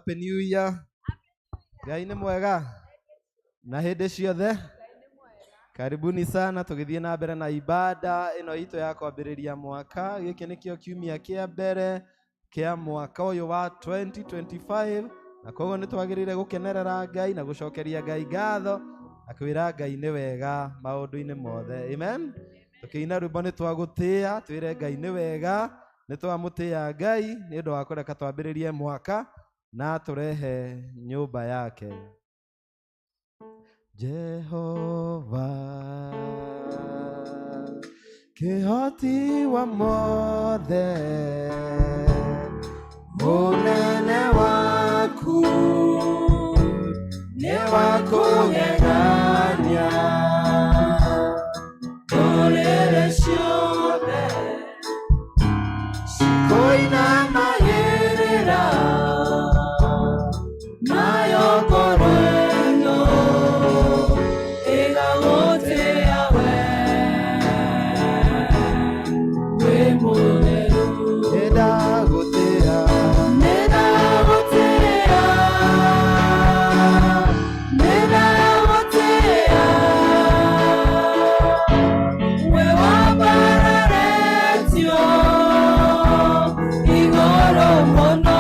Happy New Year. Ngai nĩ mwega na hĩndĩ ciothe. Karibuni sana, tugithie na mbere na ibada ino itu ya kwambĩrĩria mwaka. Gĩkĩ nĩkĩo kiumia kĩa mbere kĩa mwaka ũyũ wa 2025, na koguo nĩ twagĩrĩire gũkenerera Ngai na gũcokeria Ngai ngatho na kwĩra Ngai nĩ wega maũndũ-inĩ mothe. Amen. Tũkĩina rwĩmbo nĩ twagũtĩĩa, twĩre Ngai nĩ wega, nĩ twamũtĩĩa Ngai nĩ ũndũ wa kũreka twambĩrĩrie mwaka na tũrehe nyũmba yake. Jehova kĩhoti wa mothe, mũnene waku nĩ wa kũgegania, ndũrĩrĩ ciothe cikoinamagĩrĩra nayo ngoro ĩno ĩgagũtĩĩa we, wĩ mũtheru. Nĩndagũtĩĩa, nĩndagũtĩĩa, nĩndagũtĩĩa, we wambararĩtio igũrũ mũno.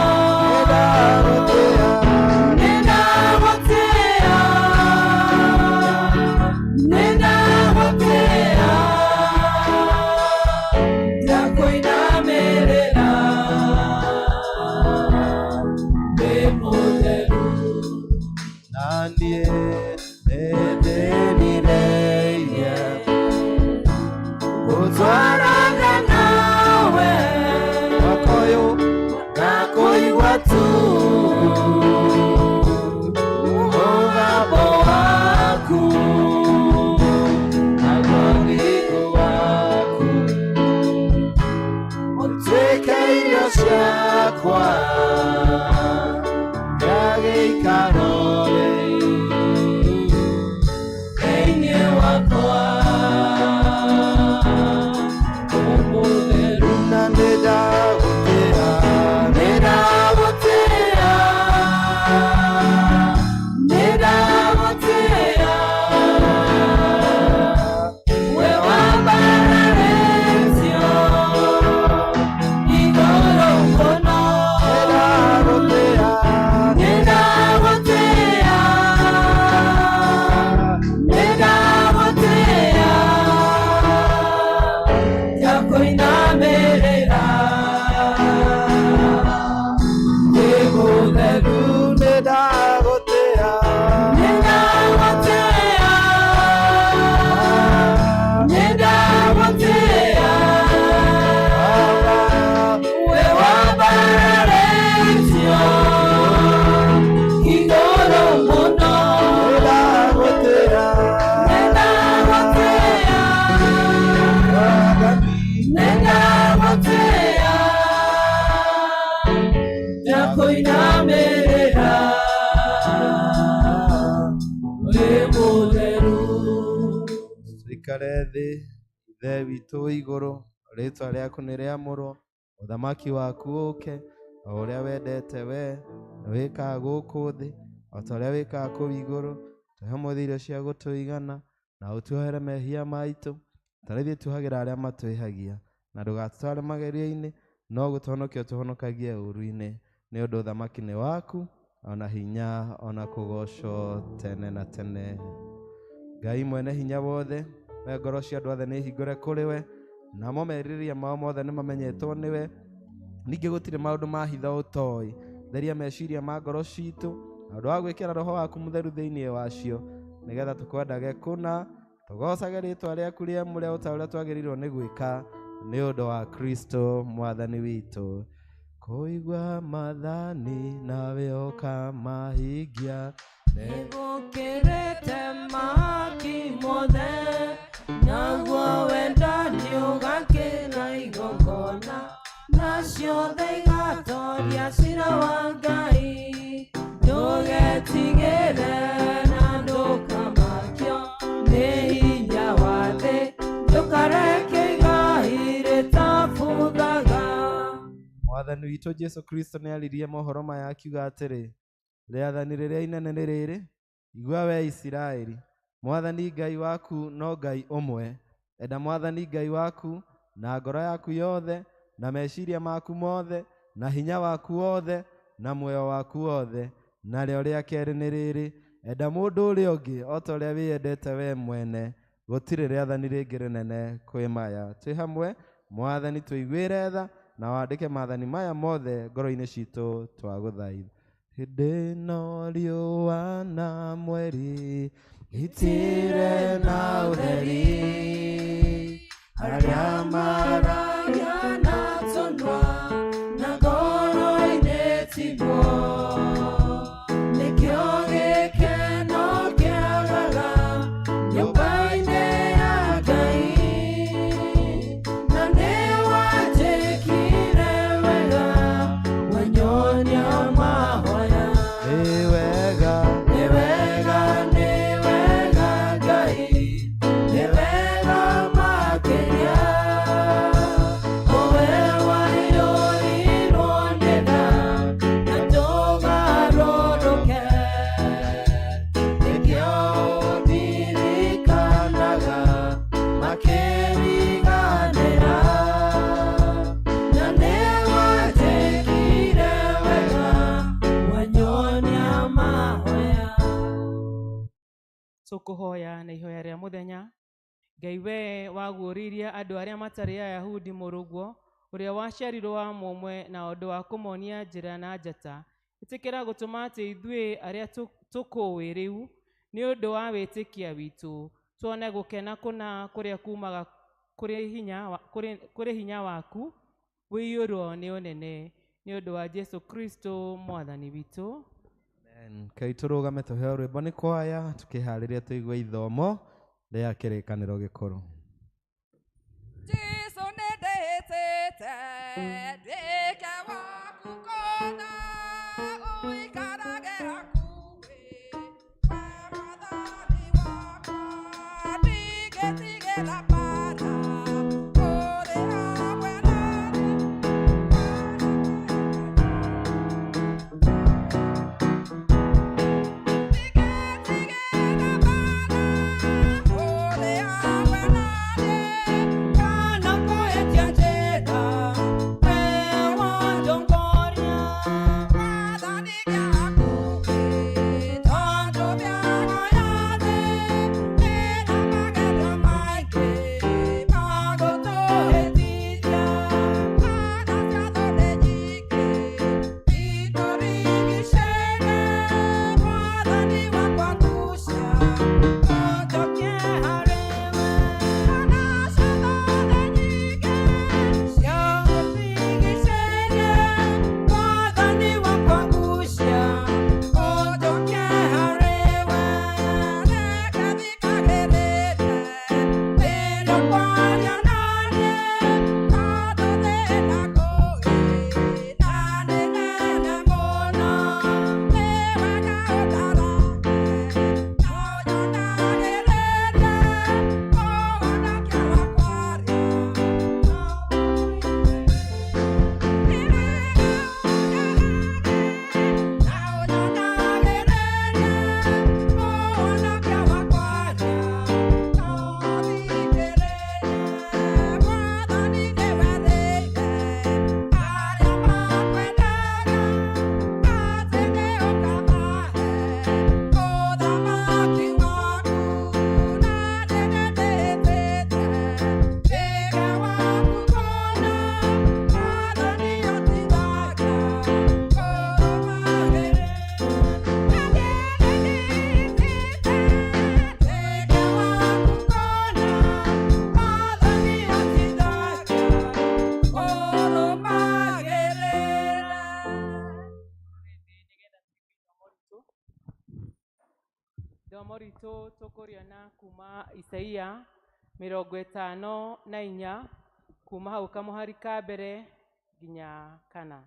Ithe witũ igũrũ, rĩtwa rĩaku nĩ rĩamũrwo, ũthamaki waku ũke, o ũrĩa wendete we na wĩkaga gũkũ thĩ o ta ũrĩa wĩkaga kũu igũrũ. Tũhe ũmũthĩ irio cia gũtũigana na ũtuohere mehia maitũ ta ũrĩa ithuĩ tuohagĩra arĩa matwĩhagia, na ndũgatũtware magerio-inĩ, no gũtũhonokia ũtũhonokagie ũũru-inĩ, nĩ ũndũ ũthamaki nĩ waku, ona hinya ona kũgocwo tene na tene. Ngai mwene hinya wothe, we ngoro cia andũ othe nĩ hingũre kũrĩ we, namo merirĩria mao mothe nĩ mamenyetwo nĩ we. Ningĩ gũtirĩ maũndũ ma hitha ũtoĩ. Theria meciria ma ngoro citũ na ũndũ wa gwĩkĩra roho waku mũtheru thĩinĩ wacio, nĩgetha tũkwendage kũna, tũgocage rĩtwa rĩaku rĩamũre o ta ũrĩa twagĩrĩirwo nĩ gwĩka, nĩ ũndũ wa Kristo mwathani witũ. Kũigua maathani nawe ũkamahingia, nĩgũkĩrĩte mahaki mothe, naguo wendani ũgakĩra igongona, na ciothe igatoria cira wa Ngai. Ndũgetigĩre na ndũkamakio nĩ hinya wa thĩ, ndũkareke igai rĩtabuthaga. mwathani witũ Jesu Kristo nĩ aririe mohoro maya akiuga atĩrĩ, rĩathani rĩrĩa inene nĩ rĩrĩ, igua we Isiraeli, mwathani Ngai waku no Ngai ũmwe. Enda mwathani Ngai waku na ngoro yaku yothe, na meciria maku mothe, na hinya waku wothe, na muoyo waku wothe. Na rĩo rĩa kerĩ nĩ rĩrĩ, enda mũndũ ũrĩa ũngĩ o ta ũrĩa wĩyendete we mwene. Gũtirĩ rĩathani rĩngĩ rĩnene kwĩ maya. Twĩ hamwe, Mwathani tũiguĩre tha na wandĩke maathani maya mothe ngoro-inĩ citũ twagũthaitha. Hĩndĩ ĩno riũa na mweri itire na ũtheri, arĩa maragia na tũnua na ngoro-inĩ tiguo, nĩkĩo gĩkeno kĩagaga nyũmba-inĩ ya Ngai, na nĩ wanjĩkire wega wanyonia mahoya. Nĩ wega, nĩ wega, nĩ wega Ngai, nĩ wega makĩria, owe waiyũrirwo nĩ tha na tũgarũrũke, nĩkĩo ũndirikanaga makĩriganĩra, na nĩ wanjĩkire wega wanyonia mahoya. Tũkũhoya na ihoya rĩa mũthenya. Ngai we waguũrĩirie andũ arĩa matarĩ Ayahudi mũrũguo, ũrĩa waciarirwo wa mũmwe na ũndũ wa kũmonia njĩra na njata, ĩtĩkĩra gũtũma atĩ ithuĩ arĩa tũkũũĩ rĩu nĩ ũndũ wa wĩtĩkia witũ tuone gũkena kũna kũrĩa kumaga kũrĩ hinya waku wĩiyũrwo nĩ ũnene, nĩ ũndũ wa Jesu Kristo mwathani witũ. Amen. Kai tũrũgame tũheo rwĩmbo nĩ kwaya tũkĩharĩria tũigue ithomo rĩa kĩrĩkanĩro gĩkũrũ. Jesu nĩ ndĩhĩtĩte ndĩke waku kona ũikarage hakuhĩ we mwathani wakwa, ndigĩtigĩra bara ũrĩ hamwe naniĩ. Ndigĩtigĩra bara ũrĩ hamwe naniĩ, wanapoetia njĩra we wandongoria, mwathani hakuhĩ tondũ mĩago yathĩ ĩna magerio maingĩ ma gũtũhĩtithia, mana ciatho nĩ nyingĩ itũrigicĩirie, mwathani wakwa ngucia ũnjokie harĩ we, mana ciatho nĩ nyingĩ ciatũrigicĩirie, mwathani wakwa ngucia ũnjokie harĩ we, reke thikagĩrĩrie rĩrĩa kwaria naniĩ, tondũ thĩna ngũĩ na nĩ nene mũno, nĩ wega ũndarange na ũnyonagĩrĩrie ũhonokia wakwaria Ithomo ritũ tũkũriona kuma Isaia 54 kuma hau kamũhari ka mbere nginya 4.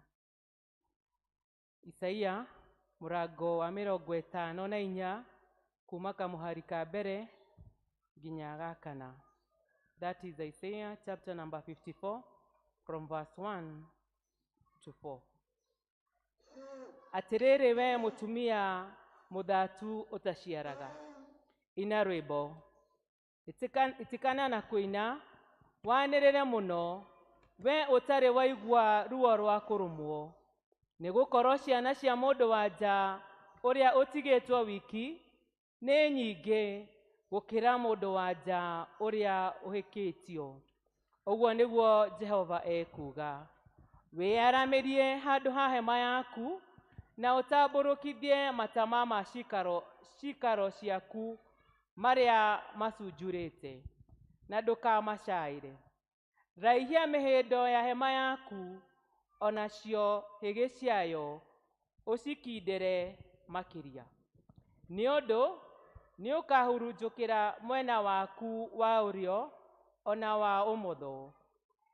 Isaia mũrango wa 54 kuma kamũhari ka mbere nginya ga 4. That is Isaiah chapter number 54 from verse 1 to 4. Atĩrĩrĩ we mũtumia mũthatu ũtaciaraga, ina rwĩmbo, itikana na kũina, wanĩrĩre mũno, we ũtarĩ waigua ruo rwa kũrũmwo, nĩ gũkorwo ciana cia mũndũ wa nja ũrĩa ũtigĩtwo wiki nĩ nyingĩ gũkĩra mũndũ wa nja ũrĩa ũhĩkĩtio. Ũguo nĩguo Jehova ekuga. Wĩyaramĩrie handũ ha hema yaku, na ũtambũrũkithie matama ma cikaro ciaku marĩa macunjurĩte, na ndũkamacaĩre. Raihia mĩhĩndo ya hema yaku, onacio hĩgĩ ciayo ũcikindĩre makĩria. Nĩ ũndũ nĩ ũkahurunjũkĩra mwena waku wa ũrĩo ona wa ũmotho,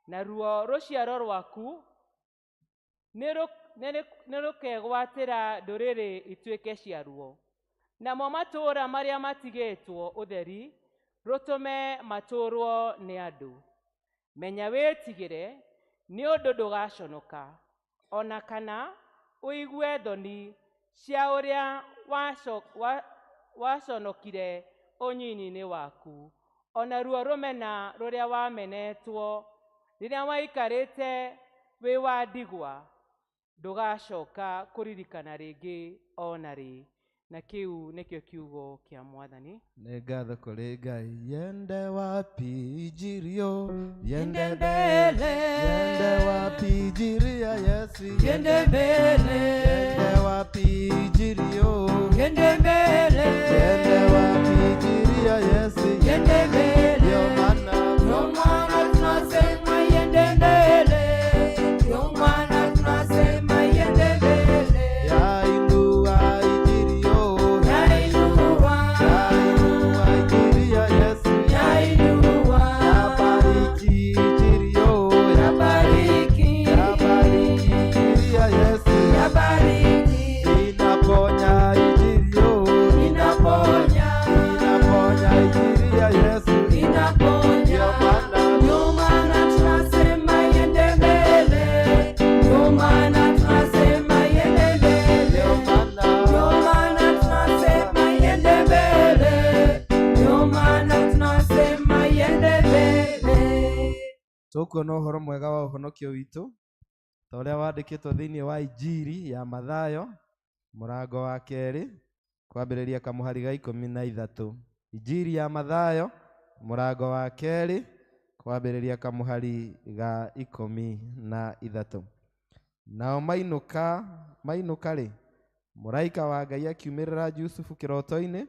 na ruo rũciaro rwaku nĩ rũkegwatĩra ndũrĩrĩ ituĩke ciaruo, namo matũũra marĩa matigĩtwo ũtheri rũtũme matũũrwo nĩ andũ. Menya wĩtigĩre, nĩ ũndũ ndũgaconoka, ona kana ũigue thoni cia ũrĩa waconokire ũnyini-inĩ waku, ona ruo rũmena rũrĩa wamenetwo rĩrĩa waikarĩte wĩ wa ndigwa, ndũgacoka kũririkana rĩngĩ ona rĩ. Na kĩu nĩkĩo kiugo kĩa Mwathani. Nĩ ngatho kũrĩ Ngai. Yende wapi Injili, yende mbele, yende wapi Injili ya Yesu, Yende mbele, yende wapi Injili, yende mbele, yende wapi Injili ya Yesu, yende mbele. ndio maana tunasema yende mbele, ndio maana tunasema yende mbele. yainua Injili, Yainua, yainua Injili ya Yesu, yainua, yabariki Injili, yabariki, yabariki Injili ya Yesu, yabariki, inaponya Injili, inaponya, inaponya Injili ya Yesu, inaponya. Ndio maana tunasema yende mbele, ndio maana tunasema yende mbele, ndio maana tunasema yende mbele, ndio maana tunasema yende mbele. Tũkuona ũhoro mwega wa ũhonokio witũ ta ũrĩa wandĩkĩtwo thĩinĩ wa Injili ya Mathayo mũrango wa 2 kwambĩrĩria kamũhari ga 13. Injili ya Mathayo mũrango wa 2 kwambĩrĩria kamũhari ga 13. Nao mainũka-rĩ, mũraika wa Ngai akiumĩrĩra Jusufu kĩroto-inĩ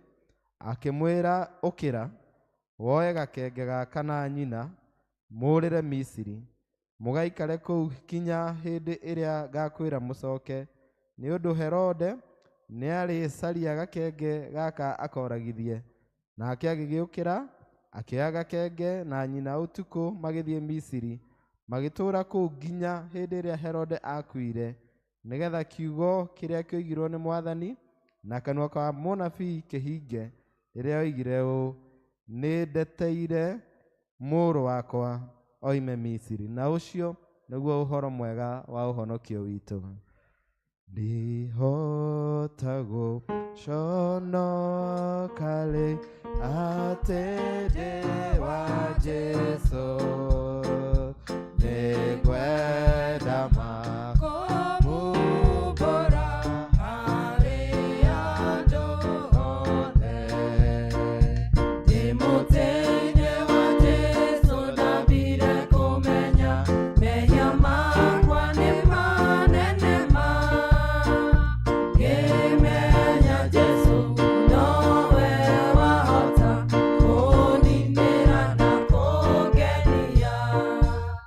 akĩmwĩra, ũkĩra woe gakenge gaka na nyina mũũrĩre Misiri, mũgaikare kũu kinya hĩndĩ ĩrĩa ngakwĩra mũcoke, nĩ ũndũ Herode nĩ arĩcaria gakenge gaka akoragithie. Nake agĩgĩũkĩra akĩoya gakenge na nyina ũtukũ magĩthiĩ Misiri, magĩtũũra kũu nginya hĩndĩ ĩrĩa Herode akuire, nĩgetha kiugo kĩrĩa kĩoigirwo nĩ Mwathani na kanua ka mũnabii kĩhinge, rĩrĩa oigire ũũ, nĩ ndeteire mũrũ wakwa oime Misiri. Na ũcio nĩguo ũhoro mwega wa ũhonokio witũ. Ndihota gũconoka rĩ atĩ ndĩ wa Jesũ, nĩngwenda Kũmũmbũra harĩ andũ othe. Ndĩ mũtĩ-inĩ wa Jesũ ndambire kũmenya, mehia makwa nĩ manene ma. Ngĩmenya Jesũ nowe wahota kũninĩra na kũngenia.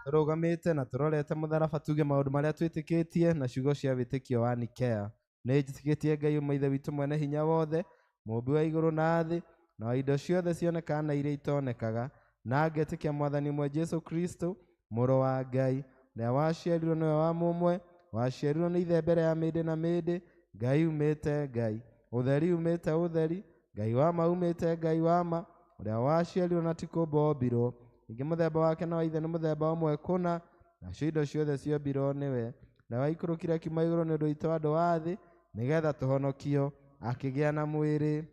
tũrũgamĩte na tũrorete mũtharaba tuge maũndũ marĩa twĩtĩkĩtie na ciugo cia wĩtĩkio wa Nikea. Nĩ njĩtĩkĩtie Ngai ũmwe Ithe witũ mwene hinya wothe, mũmbi wa igũrũ na thĩ na wa indo ciothe cionekaga na iria itonekaga, na ngetĩkia Mwathani ũmwe Jesũ Kristo mũrũ wa Ngai, ũrĩa waciarirwo nĩwe wa mũmwe, waciarirwo nĩ Ithe mbere ya mĩndĩ na mĩndĩ, Ngai umĩte Ngai, ũtheri umĩte ũtheri, Ngai wa ma umĩte Ngai wa ma, ũrĩa waciarirwo na ti kũmba ombirwo. Ningĩ mũthemba wake na wa Ithe nĩ mũthemba ũmwe kũna, nacio indo ciothe ciombirwo nĩwe, na waikũrũkire akiuma igũrũ nĩ ũndũ witũ andũ a thĩ, nĩgetha tũhonokio, akĩgĩa na mwĩrĩ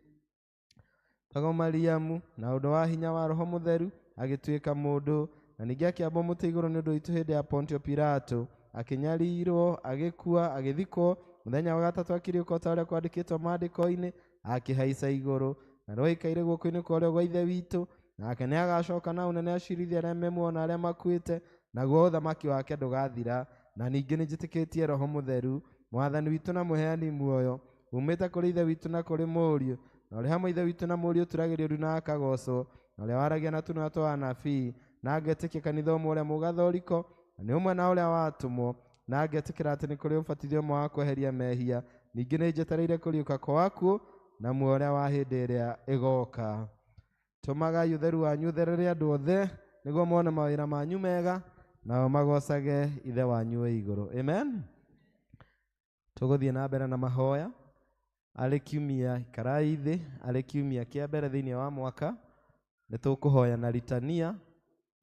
tagwo Mariamu, na ũndũ wa hinya wa Roho Mũtheru agĩtuĩka mũndũ, na ningĩ akĩambwo mũtĩ igũrũ nĩ ũndũ witũ hĩndĩ ya Pontio Pilato, akĩnyariirwo, agĩkua, agĩthikwo, mũthenya wa gatatũ akĩriũka o ta ũrĩa kwandĩkĩtwo maandĩko-inĩ, akĩhaica igũrũ, na rĩu aikaire guoko-inĩ kwa ũrĩo gwa Ithe witũ, nake nĩ agacoka na ũnene aciirithie arĩa me muoyo na arĩa makuĩte, naguo ũthamaki wake ndũgathira. Na ningĩ nĩ njĩtĩkĩtie Roho Mũtheru, Mwathani witũ na mũheani muoyo, umĩte kũrĩ Ithe witũ na kũrĩ Mũriũ, na ũrĩ hamwe Ithe witũ na Mũriũ turagĩrio ũru na akagocwo, na ũrĩa waragia na tũnua twa anabii, na ngetĩkia kanitha ũmwe ũrĩa mũgathoriko, na nĩ ũmwe na ũrĩa watũmwo, na ngetĩkĩra atĩ nĩ kũrĩ ũbatithio ũmwe wa kweheria mehia. Ningĩ nĩ njetereire kũriũka kwa akuũ na muoyo ũrĩa wa hĩndĩ ĩrĩa ĩgoka. Tũmagai ũtheru wanyu ũtherere andũ othe, nĩguo mone mawĩra manyu mega, nao magocage Ithe wanyu wĩ igũrũ. Amen. Tũgũthiĩ na mbere na mahoya. Arĩ kiumia ikarai thĩ, arĩ kiumia kĩa mbere thĩinĩ wa mwaka, nĩ tũkũhoya na litania,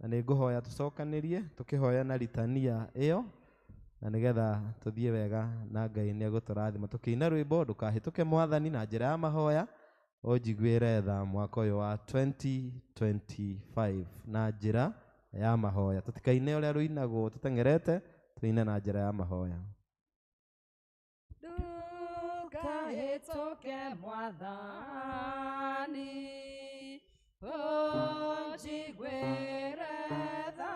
na nĩ ngũhoya tũcokanĩrie tũkĩhoya na litania ĩyo, na nĩgetha tũthiĩ wega na Ngai nĩ egũtũrathima. Tũkĩina rwĩmbo ndũkahĩtũke Mwathani na njĩra ya mahoya, ũnjiguĩre tha mwaka ũyũ wa 2025 na njĩra ya mahoya. Tũtikaine ũrĩa rũinagwo tũteng'erete, tũine na njĩra ya mahoya. Ndũkahĩtũke Mwathani, ũnjiguĩre tha,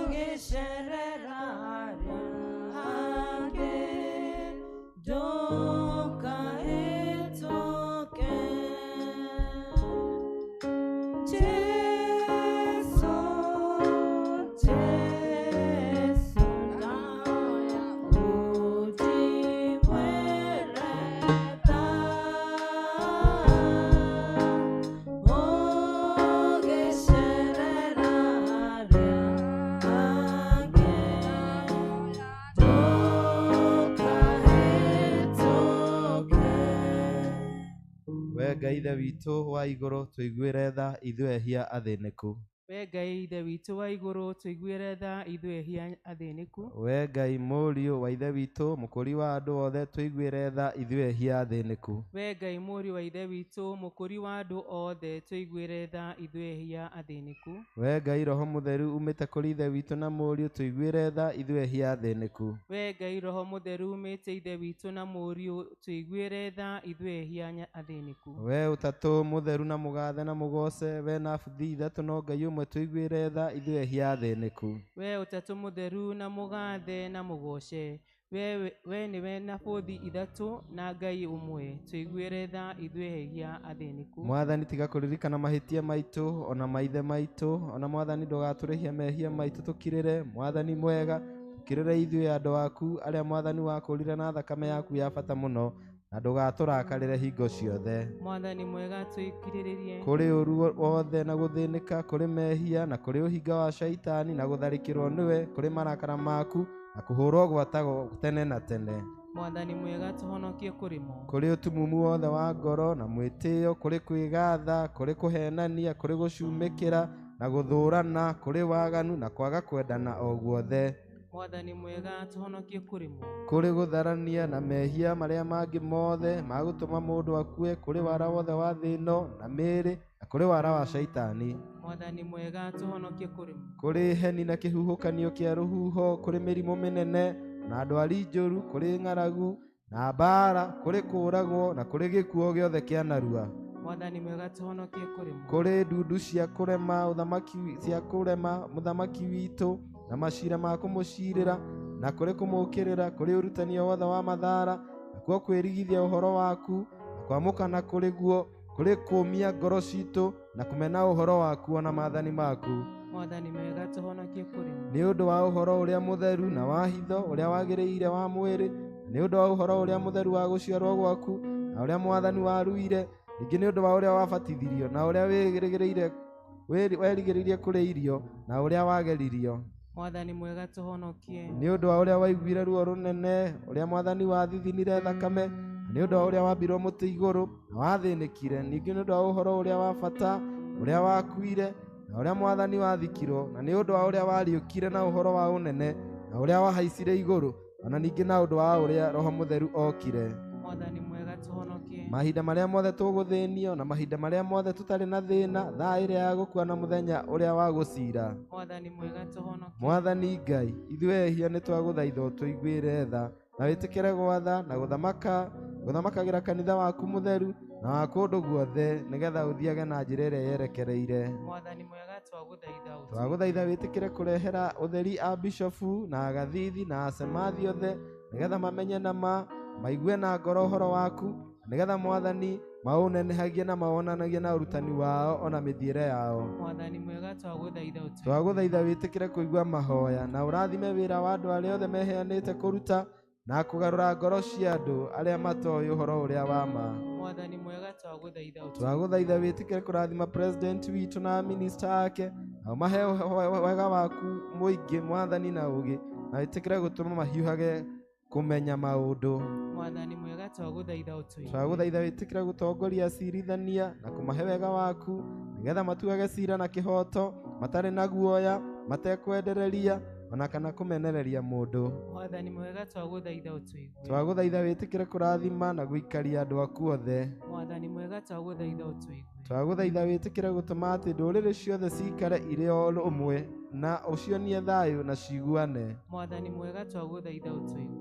ũgĩcerera arĩa angĩ, ndũkahĩtũke. Jesũ, Jesũ ndaya ũnjiguĩre tha, ũgĩcerera arĩa angĩ, ndũkahĩtũke. We Ngai Ithe witũ wa igũrũ, tũiguĩre tha ithuĩ ehia athĩnĩku. We Ngai Ithe witũ wa igũrũ, tũiguĩre tha ithuĩ ehia athĩnĩku. We Ngai Mũriũ wa Ithe witũ, mũkũri wa andũ othe, tũiguĩre tha ithuĩ ehia athĩnĩku. We Ngai Mũriũ wa Ithe witũ, mũkũri wa andũ othe, tũiguĩre tha ithuĩ ehia athĩnĩku. We Ngai Roho Mũtheru umĩte kũrĩ Ithe witũ na Mũriũ, tũiguĩre tha ithuĩ ehia athĩnĩku. We Ngai Roho Mũtheru umĩte Ithe witũ na Mũriũ, tũiguĩre tha ithuĩ ehia athĩnĩku. We ũtatũ mũtheru na mũgathe na mũgoce, we na buthi ithatũ no Ngai ũmwe, tũiguĩre tha ithuĩ ehia athĩnĩku. We ũtatũ mũtheru na mũgathe na mũgoce, we nĩwe na bũthi ithatũ na Ngai ũmwe, tũiguĩre tha ithuĩ ehia athĩnĩku. Mwathani tiga kũririkana mahĩtia maitũ ona maithe maitũ, ona Mwathani ndũgatũrĩhia mehia maitũ, tũkirĩre Mwathani mwega, tũkirĩre ithuĩ andũ aku arĩa Mwathani wakũrire na thakame yaku ya bata mũno, na ndũgatũrakarĩre hingo ciothe. Mwathani mwega twĩkirĩrĩrie Kũrĩ ũru wothe na gũthĩnĩka, kũrĩ mehia na kũrĩ ũhinga wa shaitani na gũtharĩkĩrwo nĩwe, kũrĩ marakara maku na kũhũrwo gwatago tene na tene. Mwathani mwega tũhonokie kũrĩ mo. Kũrĩ ũtumumu wothe wa ngoro na mwĩtĩo, kũrĩ kwĩgatha, kũrĩ kũhenania, kũrĩ gũcumĩkĩra na gũthũrana, kũrĩ waganu na kwaga kwendana o guothe. Mwathani mwega tũhonokie kũrĩ mo. Kũrĩ gũtharania na mehia marĩa mangĩ mothe ma gũtũma mũndũ akue, kũrĩ wara wothe wa thĩ ĩno na mĩĩrĩ, na kũrĩ wara wa shaitani. Mwathani mwega tũhonokie kũrĩ mo. Kũrĩ heni na kĩhuhũkanio kĩa rũhuho, kũrĩ mĩrimũ mĩnene na ndwari njũru, kũrĩ ng'aragu na mbaara, kũrĩ kũũragwo na kũrĩ gĩkuo gĩothe kĩa narua. Mwathani mwega tũhonokie kũrĩ mo. Kũrĩ ndundu cia kũrema mũthamaki witũ na maciira ma kũmũciirĩra na kũrĩ kũmũkĩrĩra, kũrĩ ũrutani wothe wa mathaara, nakuo kwĩrigithia ũhoro waku na kwamũkana kũrĩ guo, kũrĩ kũũmia ngoro citũ na kũmena ũhoro waku ona maathani maku. Mwathani mwega tũhonokie kũrĩ mo. Nĩ ũndũ wa ũhoro ũrĩa mũtheru na wa hitho ũrĩa wagĩrĩire wa mwĩrĩ, nĩ ũndũ wa ũhoro ũrĩa mũtheru wa gũciarwo gwaku na ũrĩa Mwathani waruire, ningĩ nĩ ũndũ wa ũrĩa wabatithirio na ũrĩa werigĩrĩirie kũrĩa irio na ũrĩa wageririo. Mwathani mwega tũhonokie. Nĩ ũndũ wa ũrĩa waiguire ruo rũnene, ũrĩa Mwathani wathithinire thakame, nĩ ũndũ wa ũrĩa wambirwo mũtĩ igũrũ na wathĩnĩkire, ningĩ nĩ ũndũ wa ũhoro ũrĩa wa bata ũrĩa wakuire na ũrĩa Mwathani wathikirwo, na nĩ ũndũ wa ũrĩa wariũkire na ũhoro wa ũnene, na ũrĩa wahaicire igũrũ, ona ningĩ na ũndũ wa ũrĩa Roho Mũtheru okire. Mwathani mwega tũhonokie. Mahinda marĩa mothe tũgũthĩnio na mahinda marĩa mothe tũtarĩ na thĩna, thaa ĩrĩa ya gũkua na mũthenya ũrĩa wa gũciira. Mwathani mwega tũhonokie. Mwathani Ngai, ithuĩ ehia nĩ twagũthaitha ũtũiguĩre tha, na wĩtĩkĩre gwatha na gũthamakagĩra kanitha waku mũtheru na wa kũndũ guothe, nĩgetha ũthiage na njĩra ĩrĩa yerekereire. Mwathani mwega twagũthaitha Twagũthaitha wĩtĩkĩre kũrehera ũtheri a bishofu na agathithi na acemathi othe, nĩgetha mamenye na maigue na ngoro ũhoro waku, nĩgetha Mwathani maũnenehagie na mawonanagie na ũrutani wao ona mĩthiĩre yao. Mwathani mwega twagũthaitha Twagũthaitha wĩtĩkĩre kũigua mahoya na ũrathime wĩra wa andũ arĩa othe meheanĩte kũruta na kũgarũra ngoro cia andũ arĩa matoĩ ũhoro ũrĩa wa ma. Mwathani mwega twagũthaitha Twagũthaitha wĩtĩkĩre kũrathima president witũ na minister ake, na ũmahe wega waku mũingĩ Mwathani na ũgĩ, na wĩtĩkĩre gũtũma mahiũhage kũmenya maũndũ. Mwathani mwega twagũthaitha Twagũthaitha wĩtĩkĩre gũtongoria acirithania na kũmahe wega waku, nĩgetha matuage cira na kĩhoto, matarĩ na guoya, matekwendereria ona kana kũmenereria mũndũ. Mwathani mwega twagũthaitha Twagũthaitha wĩtĩkĩre kũrathima na gũikaria andũ aku othe. Mwathani mwega twagũthaitha Twagũthaitha wĩtĩkĩre gũtũma atĩ ndũrĩrĩ ciothe cikare irĩ o ũmwe, na ũcionie thayũ na ciguane. Mwathani mwega twagũthaitha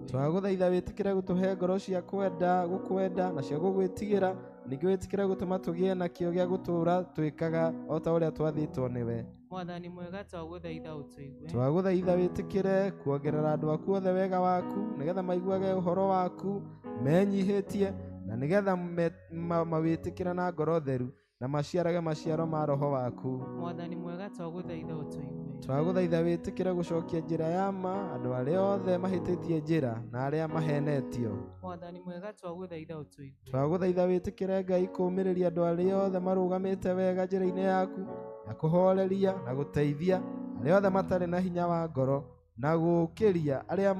Twagũthaitha wĩtĩkĩre gũtũhe ngoro cia gũkwenda na cia gũgwĩtigĩra, ningĩ wĩtĩkĩre gũtũma tũgĩe na kĩo gĩa gũtũũra twĩkaga o ta ũrĩa twathĩtwo nĩwe. Mwathani mwega twagũthaitha Twagũthaitha wĩtĩkĩre kuongerera andũ aku othe wega waku, nĩgetha maiguage ũhoro waku, menyihĩtie, na nĩgetha mawĩtĩkĩre na ngoro theru, na maciarage maciaro ma Roho waku. Mwathani mwega twagũthaitha Twagũthaitha wĩtĩkĩre gũcokia njĩra ya ma andũ arĩa othe mahĩtĩtie njĩra na arĩa mahenetio. Mwathani mwega twagũthaitha Twagũthaitha wĩtĩkĩre Ngai kũũmĩrĩria andũ arĩa othe marũgamĩte wega njĩra-inĩ yaku, na kũhoreria na gũteithia arĩa othe matarĩ na hinya wa ngoro, na gũũkĩria arĩa